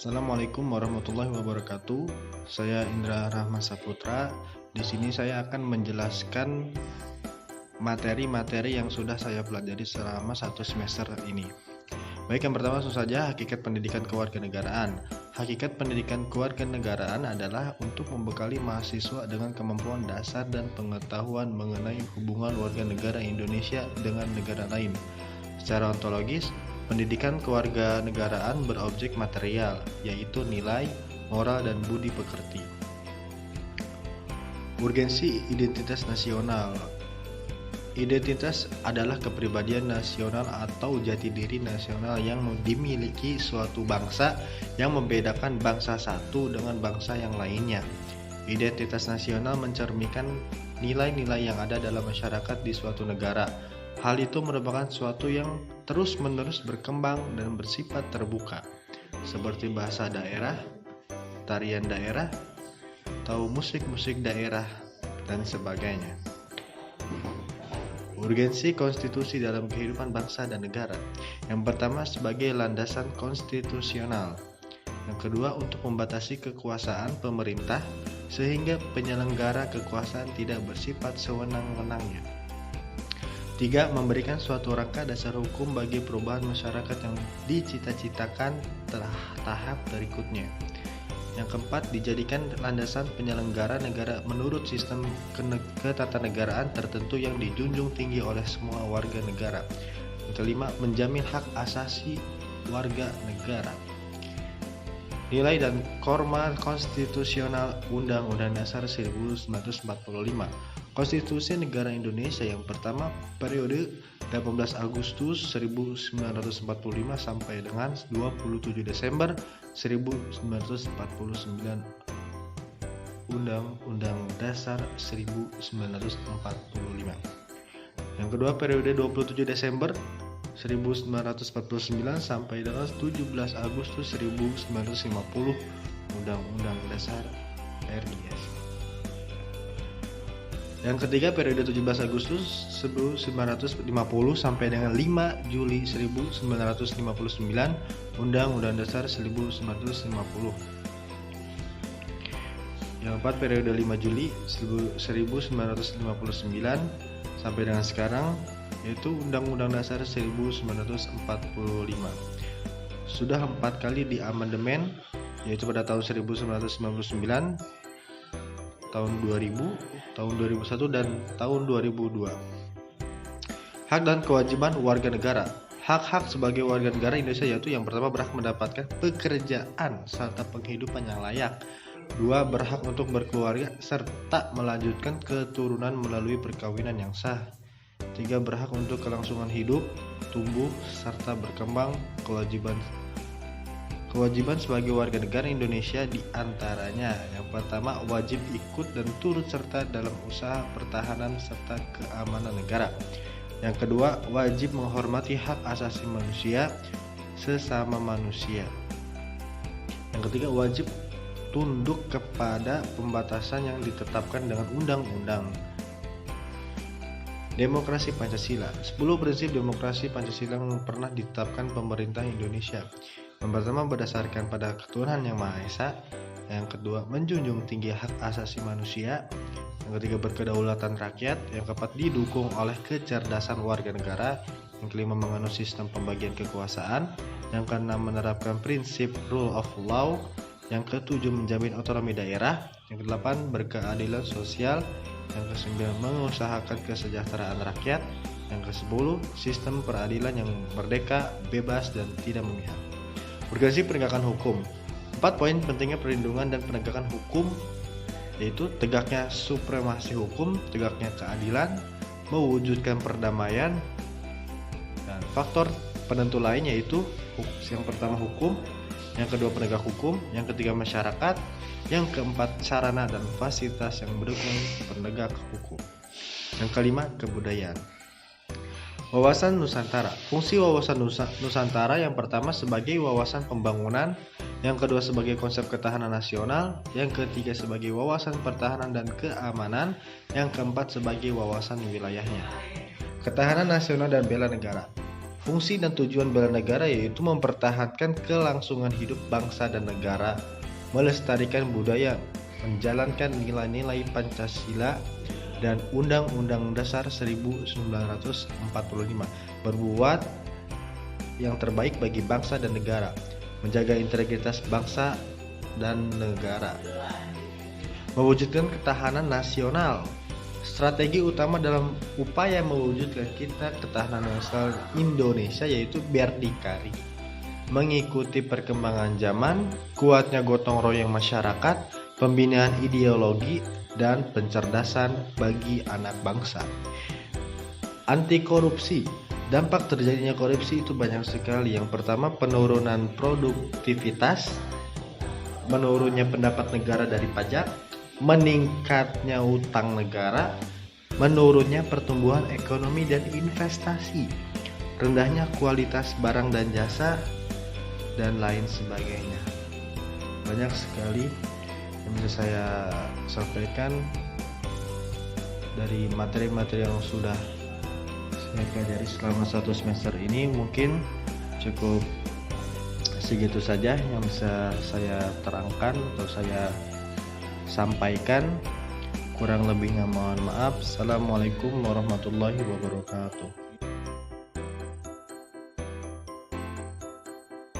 Assalamualaikum warahmatullahi wabarakatuh. Saya Indra Rahma Saputra. Di sini saya akan menjelaskan materi-materi yang sudah saya pelajari selama 1 semester ini. Baik, yang pertama langsung saja hakikat pendidikan kewarganegaraan. Hakikat pendidikan kewarganegaraan adalah untuk membekali mahasiswa dengan kemampuan dasar dan pengetahuan mengenai hubungan warga negara Indonesia dengan negara lain. Secara ontologis, pendidikan kewarganegaraan berobjek material, yaitu nilai, moral, dan budi pekerti. Urgensi identitas nasional. Identitas adalah kepribadian nasional atau jati diri nasional yang dimiliki suatu bangsa yang membedakan bangsa satu dengan bangsa yang lainnya. Identitas nasional mencerminkan nilai-nilai yang ada dalam masyarakat di suatu negara. Hal itu merupakan suatu yang terus-menerus berkembang dan bersifat terbuka, seperti bahasa daerah, tarian daerah, atau musik-musik daerah, dan sebagainya. Urgensi konstitusi dalam kehidupan bangsa dan negara. Yang pertama, sebagai landasan konstitusional. Yang kedua, untuk membatasi kekuasaan pemerintah sehingga penyelenggara kekuasaan tidak bersifat sewenang-wenangnya. 3. Memberikan suatu rangka dasar hukum bagi perubahan masyarakat yang dicita-citakan tahap berikutnya. Yang keempat, dijadikan landasan penyelenggara negara menurut sistem ketatanegaraan tertentu yang dijunjung tinggi oleh semua warga negara. Yang kelima, menjamin hak asasi warga negara. Nilai dan norma konstitusional Undang-Undang Dasar 1945. Konstitusi Negara Indonesia yang pertama periode 18 Agustus 1945 sampai dengan 27 Desember 1949. Undang-Undang Dasar 1945. Yang kedua periode 27 Desember 1949 sampai dengan 17 Agustus 1950. Undang-Undang Dasar RI. Yang ketiga periode 17 Agustus 1950 sampai dengan 5 Juli 1959. Undang-Undang Dasar 1950. Yang keempat periode 5 Juli 1959 sampai dengan sekarang, yaitu Undang-Undang Dasar 1945. Sudah 4 kali diamandemen, yaitu pada tahun 1999, tahun 2000, tahun 2001, dan tahun 2002. Hak dan kewajiban warga negara. Hak-hak sebagai warga negara Indonesia yaitu yang pertama, berhak mendapatkan pekerjaan serta penghidupan yang layak. 2. Berhak untuk berkeluarga serta melanjutkan keturunan melalui perkawinan yang sah. 3. Berhak untuk kelangsungan hidup, tumbuh, serta berkembang. Kewajiban sebagai warga negara Indonesia diantaranya: yang pertama, wajib ikut dan turut serta dalam usaha pertahanan serta keamanan negara. Yang kedua, wajib menghormati hak asasi manusia sesama manusia. Yang ketiga, wajib tunduk kepada pembatasan yang ditetapkan dengan undang-undang. Demokrasi Pancasila. 10 prinsip demokrasi Pancasila yang pernah ditetapkan pemerintah Indonesia. Yang pertama, berdasarkan pada ketuhanan yang Maha Esa. Yang kedua, menjunjung tinggi hak asasi manusia. Yang ketiga, berkedaulatan rakyat. Yang keempat, didukung oleh kecerdasan warga negara. Yang kelima, menganut sistem pembagian kekuasaan. Yang keenam, menerapkan prinsip rule of law. Yang ketujuh, menjamin otonomi daerah. Yang kedelapan, berkeadilan sosial. Yang kesembilan, mengusahakan kesejahteraan rakyat. Yang kesepuluh, sistem peradilan yang merdeka, bebas, dan tidak memihak. Urgensi penegakan hukum. 4 poin pentingnya perlindungan dan penegakan hukum, yaitu tegaknya supremasi hukum, tegaknya keadilan, mewujudkan perdamaian, dan faktor penentu lain yaitu yang pertama hukum, yang kedua penegak hukum, yang ketiga masyarakat, yang keempat sarana dan fasilitas yang mendukung penegak hukum. Yang kelima, kebudayaan. Wawasan Nusantara. Fungsi wawasan Nusantara yang pertama sebagai wawasan pembangunan, yang kedua sebagai konsep ketahanan nasional, yang ketiga sebagai wawasan pertahanan dan keamanan, yang keempat sebagai wawasan wilayahnya. Ketahanan nasional dan bela negara. Fungsi dan tujuan bela negara yaitu mempertahankan kelangsungan hidup bangsa dan negara, melestarikan budaya, menjalankan nilai-nilai Pancasila dan Undang-Undang Dasar 1945, berbuat yang terbaik bagi bangsa dan negara, menjaga integritas bangsa dan negara, mewujudkan ketahanan nasional. Strategi utama dalam upaya mewujudkan ketahanan nasional Indonesia yaitu berdikari, mengikuti perkembangan zaman, kuatnya gotong royong masyarakat, pembinaan ideologi, dan pencerdasan bagi anak bangsa. Anti korupsi. Dampak terjadinya korupsi itu banyak sekali. Yang pertama, penurunan produktivitas, menurunnya pendapat negara dari pajak, meningkatnya utang negara, menurunnya pertumbuhan ekonomi dan investasi, rendahnya kualitas barang dan jasa, dan lain sebagainya. Banyak sekali yang bisa saya sampaikan dari materi-materi yang sudah saya pelajari selama 1 semester ini. Mungkin cukup segitu saja yang bisa saya terangkan atau saya sampaikan. Kurang lebihnya mohon maaf. Assalamualaikum warahmatullahi wabarakatuh.